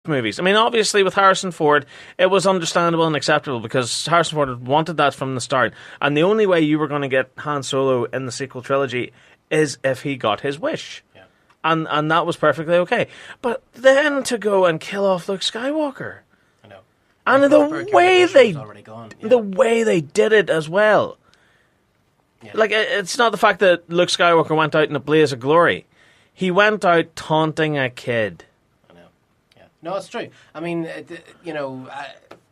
movies. I mean, obviously with Harrison Ford, it was understandable and acceptable because Harrison Ford had wanted that from the start. And the only way you were going to get Han Solo in the sequel trilogy is if he got his wish. Yeah. And that was perfectly okay. But then to go and kill off Luke Skywalker. I know. And the way they did it as well. Yeah. Like, it's not the fact that Luke Skywalker went out in a blaze of glory. He went out taunting a kid. I know. Yeah. No, it's true. I mean, you know,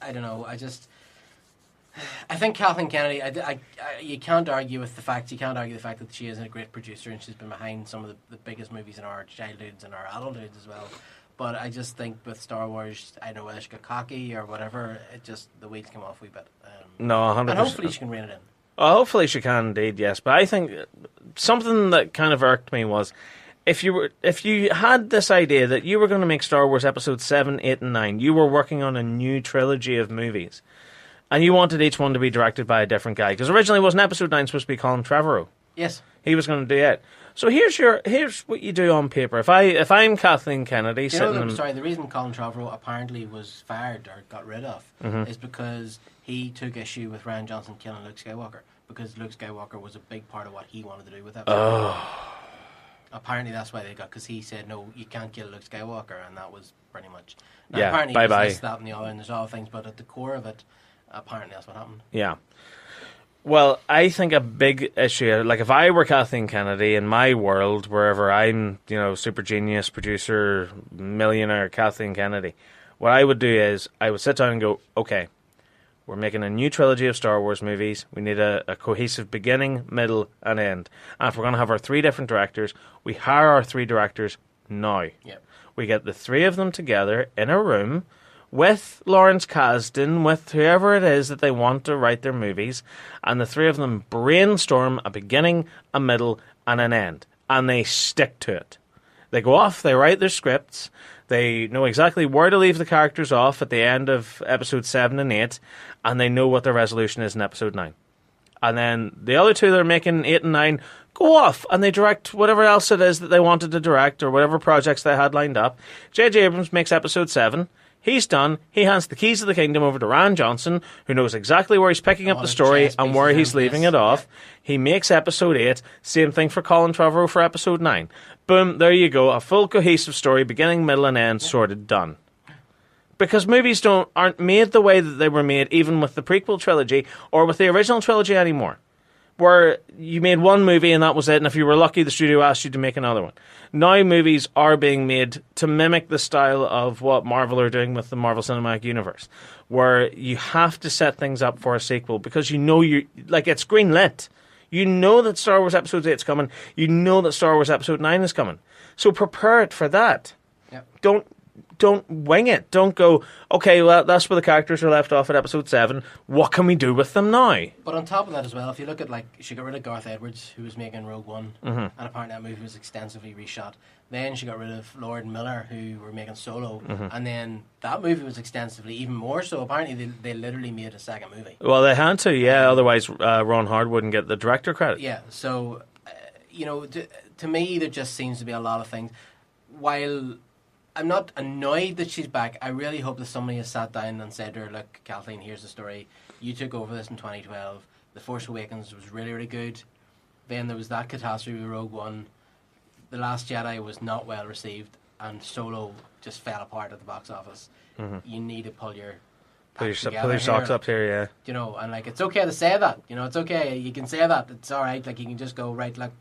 I don't know. I think Kathleen Kennedy. You can't argue with the fact. You can't argue the fact that she is a great producer and she's been behind some of the biggest movies in our childhoods and our adulthoods as well. But I just think with Star Wars, I don't know whether she got cocky or whatever. It just the wheels came off a wee bit. No, 100%. And hopefully she can rein it in. Well, hopefully she can indeed, yes. But I think something that kind of irked me was if you had this idea that you were going to make Star Wars Episodes 7, 8, and 9, you were working on a new trilogy of movies, and you wanted each one to be directed by a different guy, because originally wasn't Episode 9 supposed to be Colin Trevorrow? Yes. He was going to do it. So here's what you do on paper. If I'm Kathleen Kennedy, the reason Colin Trevorrow apparently was fired or got rid of is because he took issue with Rian Johnson killing Luke Skywalker, because Luke Skywalker was a big part of what he wanted to do with that. Apparently that's why they got, because he said no, you can't kill Luke Skywalker, and that was pretty much. Now, apparently bye bye. This, that, and the other, and there's other things, but at the core of it, apparently that's what happened. Yeah. Well, I think a big issue, like if I were Kathleen Kennedy in my world, wherever I'm, super genius, producer, millionaire Kathleen Kennedy, what I would do is I would sit down and go, okay, we're making a new trilogy of Star Wars movies. We need a cohesive beginning, middle, and end. And if we're going to have our 3 different directors, we hire our 3 directors now. Yep. We get the 3 of them together in a room with Lawrence Kasdan, with whoever it is that they want to write their movies, and the 3 of them brainstorm a beginning, a middle, and an end. And they stick to it. They go off, they write their scripts, they know exactly where to leave the characters off at the end of Episode 7 and 8, and they know what their resolution is in Episode 9. And then the other 2 that are making 8 and 9 go off, and they direct whatever else it is that they wanted to direct, or whatever projects they had lined up. J.J. Abrams makes Episode 7. He's done. He hands the keys of the kingdom over to Rian Johnson, who knows exactly where he's picking up the story and where he's leaving it off. He makes Episode 8. Same thing for Colin Trevorrow for Episode 9. Boom, there you go. A full cohesive story, beginning, middle, and end, sorted, done. Because movies aren't made the way that they were made, even with the prequel trilogy or with the original trilogy anymore, where you made one movie and that was it, and if you were lucky, the studio asked you to make another one. Now movies are being made to mimic the style of what Marvel are doing with the Marvel Cinematic Universe, where you have to set things up for a sequel because it's greenlit. You know that Star Wars Episode 8 is coming. You know that Star Wars Episode 9 is coming. So prepare it for that. Yep. Don't wing it. Don't go, okay, well, that's where the characters are left off at Episode 7. What can we do with them now? But on top of that as well, if you look at, she got rid of Garth Edwards, who was making Rogue One, and apparently that movie was extensively reshot. Then she got rid of Lord and Miller, who were making Solo, and then that movie was extensively, even more so. Apparently they literally made a second movie. Well, they had to, yeah, otherwise Ron Howard wouldn't get the director credit. Yeah, so, to me, there just seems to be a lot of things. While I'm not annoyed that she's back, I really hope that somebody has sat down and said to her, look, Kathleen, here's the story. You took over this in 2012. The Force Awakens was really, really good. Then there was that catastrophe with Rogue One. The Last Jedi was not well received, and Solo just fell apart at the box office. You need to pull your socks up here, yeah. And it's okay to say that. It's okay. You can say that. It's all right. You can just go, right, look,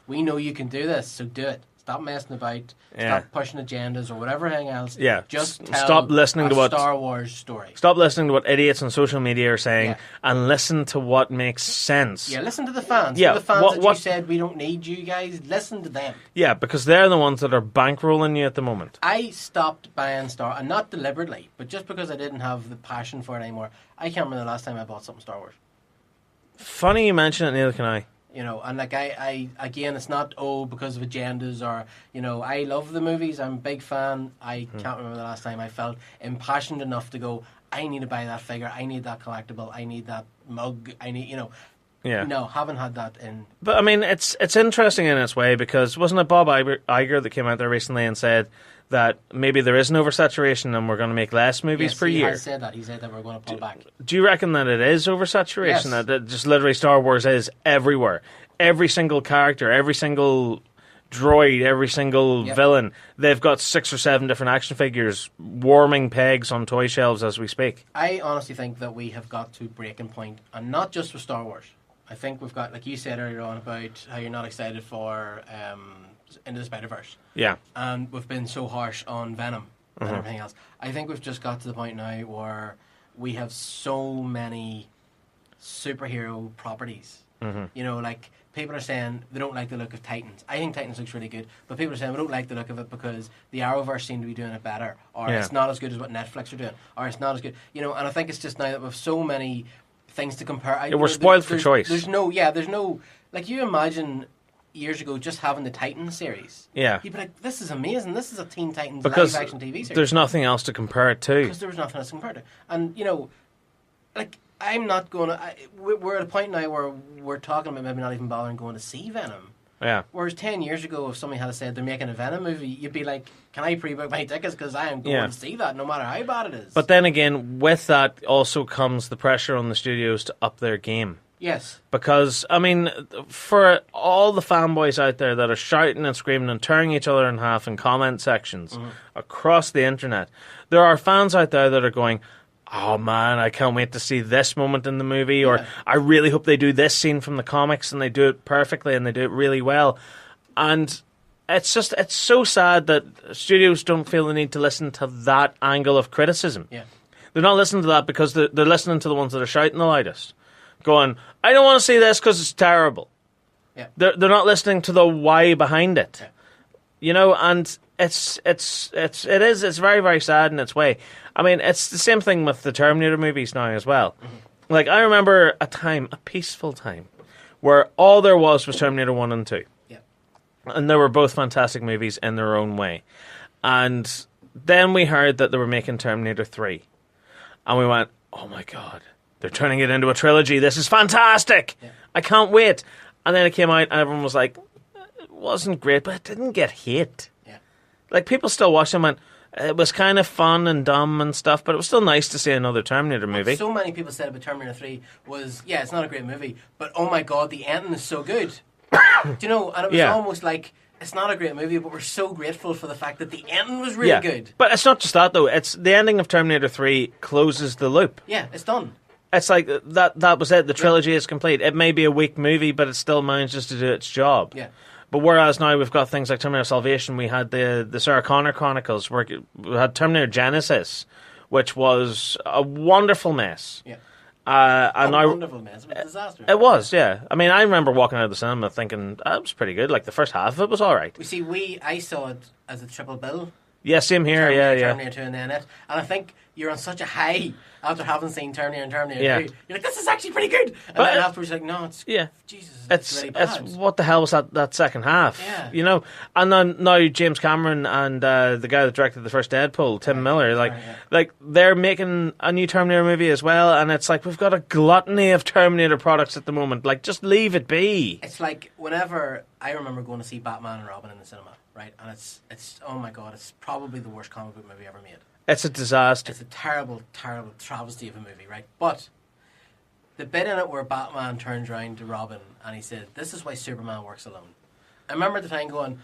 we know you can do this, so do it. Stop messing about. Yeah. Stop pushing agendas or whatever thing else. Yeah. Just tell stop listening to what Star Wars story. Stop listening to what idiots on social media are saying, and listen to what makes sense. Yeah, listen to the fans. Yeah, the fans you said we don't need you guys. Listen to them. Yeah, because they're the ones that are bankrolling you at the moment. I stopped buying Star, and not deliberately, but just because I didn't have the passion for it anymore. I can't remember the last time I bought something Star Wars. Funny you mention it, neither can I. And I again, it's not because of agendas or I love the movies. I'm a big fan. I can't remember the last time I felt impassioned enough to go, I need to buy that figure. I need that collectible. I need that mug. I need Yeah. No, haven't had that in. But I mean, it's interesting in its way because wasn't it Bob Iger that came out there recently and said that maybe there is an oversaturation and we're going to make less movies per year. He has said that. He said that we're going to pull back. Do you reckon that it is oversaturation? Yes. That just literally Star Wars is everywhere. Every single character, every single droid, every single villain, they've got 6 or 7 different action figures warming pegs on toy shelves as we speak. I honestly think that we have got to breaking point, and not just with Star Wars. I think we've got, like you said earlier on about how you're not excited for Into the Spider-Verse. Yeah. And we've been so harsh on Venom and everything else. I think we've just got to the point now where we have so many superhero properties. You know, like, people are saying they don't like the look of Titans. I think Titans looks really good, but people are saying we don't like the look of it because the Arrowverse seem to be doing it better, or it's not as good as what Netflix are doing, or it's not as good. You know, and I think it's just now that we have so many things to compare. We're spoiled for choice. There's no, like, you imagine years ago just having the Titans series. Yeah. You'd be like, this is amazing. This is a Teen Titans because live-action TV series. There's nothing else to compare it to. Because there was nothing else to compare it to. And, you know, like, I'm not going to... We're at a point now where we're talking about maybe not even bothering going to see Venom. Yeah. Whereas 10 years ago, if somebody had said they're making a Venom movie, you'd be like, can I pre-book my tickets? Because I am going to see that, no matter how bad it is. But then again, with that also comes the pressure on the studios to up their game. Yes. Because, I mean, for all the fanboys out there that are shouting and screaming and tearing each other in half in comment sections across the internet, there are fans out there that are going, oh man, I can't wait to see this moment in the movie, or I really hope they do this scene from the comics and they do it perfectly and they do it really well. And it's so sad that studios don't feel the need to listen to that angle of criticism. Yeah. They're not listening to that because they're listening to the ones that are shouting the loudest, going, I don't want to see this because it's terrible. Yeah. They're not listening to the why behind it. Yeah. You know, and it's very, very sad in its way. I mean, it's the same thing with the Terminator movies now as well. Like, I remember a peaceful time, where all there was Terminator 1 and 2. Yeah. And they were both fantastic movies in their own way. And then we heard that they were making Terminator 3. And we went, oh my God, they're turning it into a trilogy. This is fantastic. Yeah. I can't wait. And then it came out and everyone was like, it wasn't great, but it didn't get hit. Yeah. Like, people still watched it and went, it was kind of fun and dumb and stuff, but it was still nice to see another Terminator movie. What so many people said about Terminator 3 was, it's not a great movie, but oh my God, the ending is so good. Do you know? And it was almost like, it's not a great movie, but we're so grateful for the fact that the ending was really good. But it's not just that, though. It's the ending of Terminator 3 closes the loop. Yeah, it's done. It's like, that was it. The trilogy is complete. It may be a weak movie, but it still manages to do its job. Yeah. But whereas now we've got things like Terminator Salvation, we had the Sarah Connor Chronicles, we had Terminator Genesis, which was a wonderful mess. Yeah. Wonderful mess. It was a disaster. It was, yeah. I mean, I remember walking out of the cinema thinking, that was pretty good. Like, the first half of it was all right. You see, I saw it as a triple bill. Yeah, same here, Terminator 2 and then it. And I think you're on such a high after having seen Terminator and Terminator 2. You're like, this is actually pretty good. And then afterwards you're like, no, it's... Yeah. Jesus, it's really bad. It's what the hell was that second half? Yeah. You know? And then now James Cameron and the guy that directed the first Deadpool, Tim Miller, like they're making a new Terminator movie as well, and it's like, we've got a gluttony of Terminator products at the moment. Like, just leave it be. It's like, whenever... I remember going to see Batman and Robin in the cinema, right? And it's oh my God, it's probably the worst comic book movie ever made. It's a disaster. It's a terrible, terrible travesty of a movie, right? But the bit in it where Batman turns around to Robin and he said, this is why Superman works alone. I remember at the time going,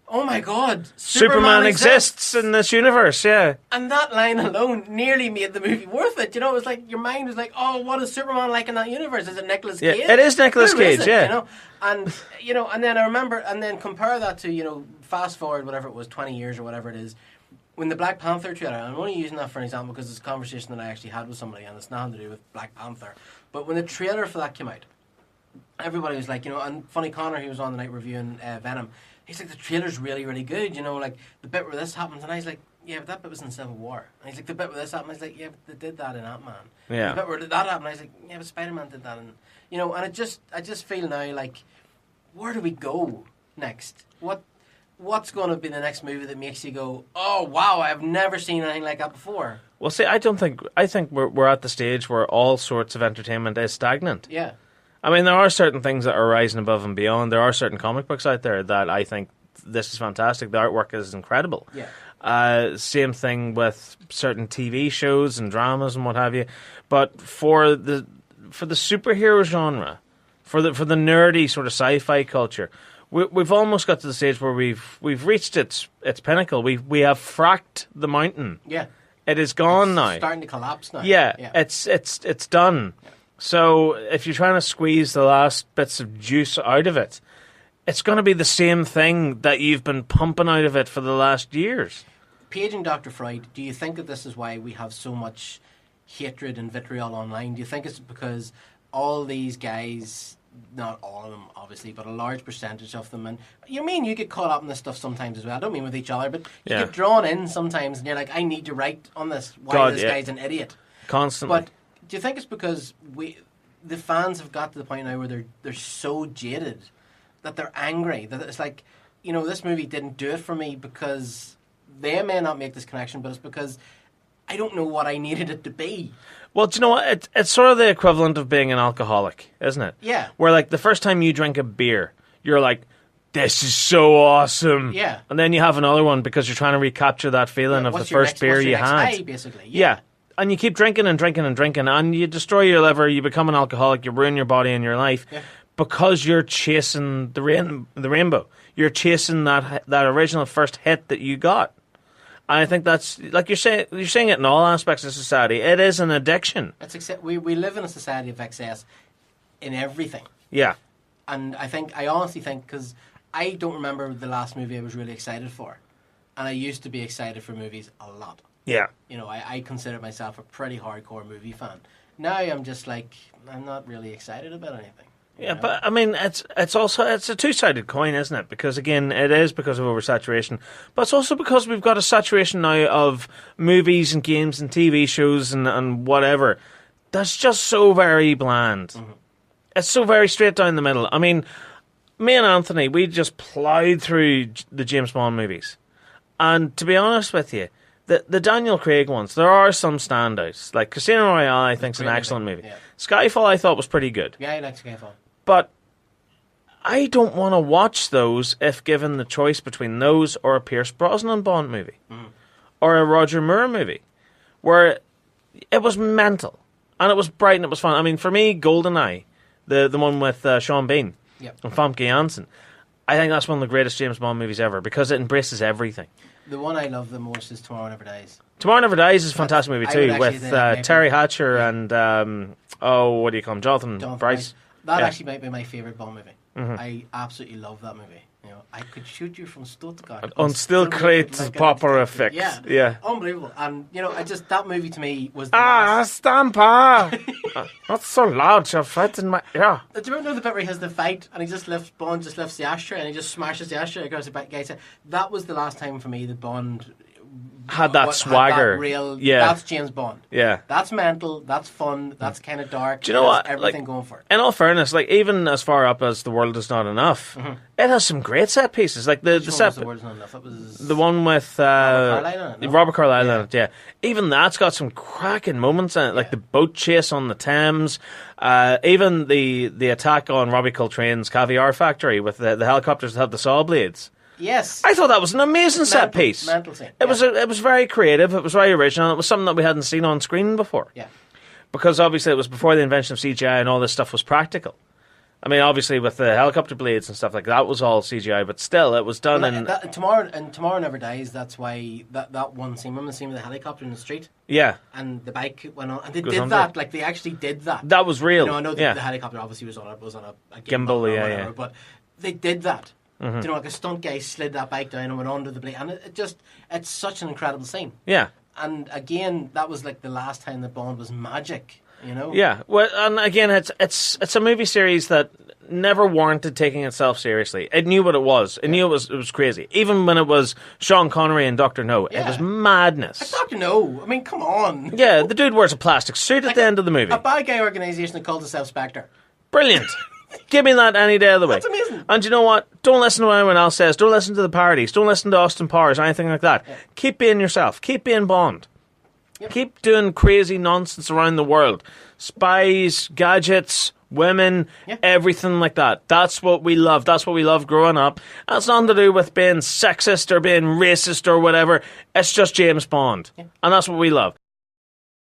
oh my God, Superman exists in this universe, yeah. And that line alone nearly made the movie worth it. You know, it was like, your mind was like, oh, what is Superman like in that universe? Is it Nicolas Cage? Yeah, it is Nicolas Cage, yeah. You know? And then I remember, and then compare that to, fast forward, whatever it was, 20 years or whatever it is, when the Black Panther trailer, I'm only using that for an example because it's a conversation that I actually had with somebody and it's nothing to do with Black Panther. But when the trailer for that came out, everybody was like, and funny, Connor, he was on the night reviewing Venom, he's like, the trailer's really, really good, like the bit where this happens, and I was like, yeah, but that bit was in Civil War. And he's like, the bit where this happened, I was like, yeah, but they did that in Ant-Man. Yeah. The bit where that happened, I was like, yeah, but Spider-Man did that, and and I just feel now like, where do we go next? What's going to be the next movie that makes you go, oh wow, I've never seen anything like that before? Well, see, I think we're at the stage where all sorts of entertainment is stagnant. Yeah. I mean, there are certain things that are rising above and beyond. There are certain comic books out there that I think this is fantastic. The artwork is incredible. Yeah. Same thing with certain TV shows and dramas and what have you. But for the superhero genre, for the nerdy sort of sci-fi culture, we've almost got to the stage where we've reached its pinnacle. We have fracked the mountain. Yeah. It is gone It's now. starting to collapse now. Yeah, Yeah. it's done. Yeah. So if you're trying to squeeze the last bits of juice out of it, it's going to be the same thing that you've been pumping out of it for the last years. Paging Dr. Freud, do you think that this is why we have so much hatred and vitriol online? Do you think it's because all these guys, not all of them obviously, but a large percentage of them, and you get caught up in this stuff sometimes as well. I don't mean with each other, but you get drawn in sometimes and you're like, I need to write on this. Why this guy's an idiot. Constantly. But do you think it's because the fans have got to the point now where they're so jaded that they're angry, that it's like, this movie didn't do it for me because they may not make this connection, but it's because I don't know what I needed it to be. Well, do you know what? It's sort of the equivalent of being an alcoholic, isn't it? Yeah. Where, like, the first time you drink a beer, you're like, this is so awesome. Yeah. And then you have another one because you're trying to recapture that feeling of the first beer you had. High, basically. Yeah. And you keep drinking and drinking and drinking, and you destroy your liver, you become an alcoholic, you ruin your body and your life because you're chasing the rainbow. You're chasing that original first hit that you got. And I think that's, like you're saying it in all aspects of society. It is an addiction. We live in a society of excess in everything. Yeah. And I honestly think, because I don't remember the last movie I was really excited for. And I used to be excited for movies a lot. Yeah. I consider myself a pretty hardcore movie fan. Now I'm just like, I'm not really excited about anything. Yeah, but I mean, it's also a two-sided coin, isn't it? Because again, it is because of oversaturation, but it's also because we've got a saturation now of movies and games and TV shows and whatever that's just so very bland. Mm-hmm. It's so very straight down the middle. I mean, me and Anthony, we just ploughed through the James Bond movies, and to be honest with you, the Daniel Craig ones, there are some standouts. Like Casino Royale, I think is an excellent movie. Yeah. Skyfall, I thought was pretty good. Yeah, I like Skyfall. But I don't want to watch those if given the choice between those or a Pierce Brosnan Bond movie or a Roger Moore movie, where it was mental and it was bright and it was fun. I mean, for me, GoldenEye, the one with Sean Bean and Famke Janssen, I think that's one of the greatest James Bond movies ever because it embraces everything. The one I love the most is Tomorrow Never Dies. Tomorrow Never Dies is a fantastic movie too, with Terry Hatcher and what do you call him, Jonathan Bryce. That actually might be my favourite Bond movie. Mm-hmm. I absolutely love that movie. I could shoot you from Stuttgart. On still great proper effects. Yeah. Unbelievable. And that movie to me was Stamper. Not so loud, you're fighting my ear. Do you remember the bit where he has the fight and Bond just lifts the ashtray and he just smashes the ashtray across the back guy's head? That was the last time for me that Bond had that swagger. That's James Bond. Yeah. That's mental, that's fun, that's kind of dark. Do you know what? Everything going for it. In all fairness, even as far up as The World Is Not Enough, it has some great set pieces. Like the set, The World Is Not Enough. It was the one with Robert Carlyle in it. Yeah. Even that's got some cracking moments in it, like the boat chase on the Thames, even the attack on Robbie Coltrane's Caviar Factory with the helicopters that have the saw blades. Yes, I thought that was an amazing set piece. Mental scene. It was very creative. It was very original. It was something that we hadn't seen on screen before. Yeah, because obviously it was before the invention of CGI and all this stuff was practical. I mean, obviously with the helicopter blades and stuff like that was all CGI, but still it was done. Tomorrow Never Dies. That's why that one scene. Remember the scene with the helicopter in the street? Yeah, and the bike went on, and they did that. Like they actually did that. That was real. I know the helicopter obviously was on a gimbal, or whatever, but they did that. Mm-hmm. Like a stunt guy slid that bike down and went onto the blade, and it's such an incredible scene. Yeah. And again, that was like the last time that Bond was magic, Yeah. Well, and again, it's a movie series that never warranted taking itself seriously. It knew what it was. It knew it was crazy. Even when it was Sean Connery and Dr. No, it was madness. Like Dr. No, I mean, come on. Yeah, the dude wears a plastic suit at the end of the movie. A bad guy organisation that calls itself Spectre. Brilliant. Give me that any day of the week. That's amazing. And you know what? Don't listen to what anyone else says. Don't listen to the parodies. Don't listen to Austin Powers or anything like that. Yeah. Keep being yourself. Keep being Bond. Yep. Keep doing crazy nonsense around the world. Spies, gadgets, women, Yeah. everything like that. That's what we love. That's what we love growing up. And it's nothing to do with being sexist or being racist or whatever. It's just James Bond. And that's what we love.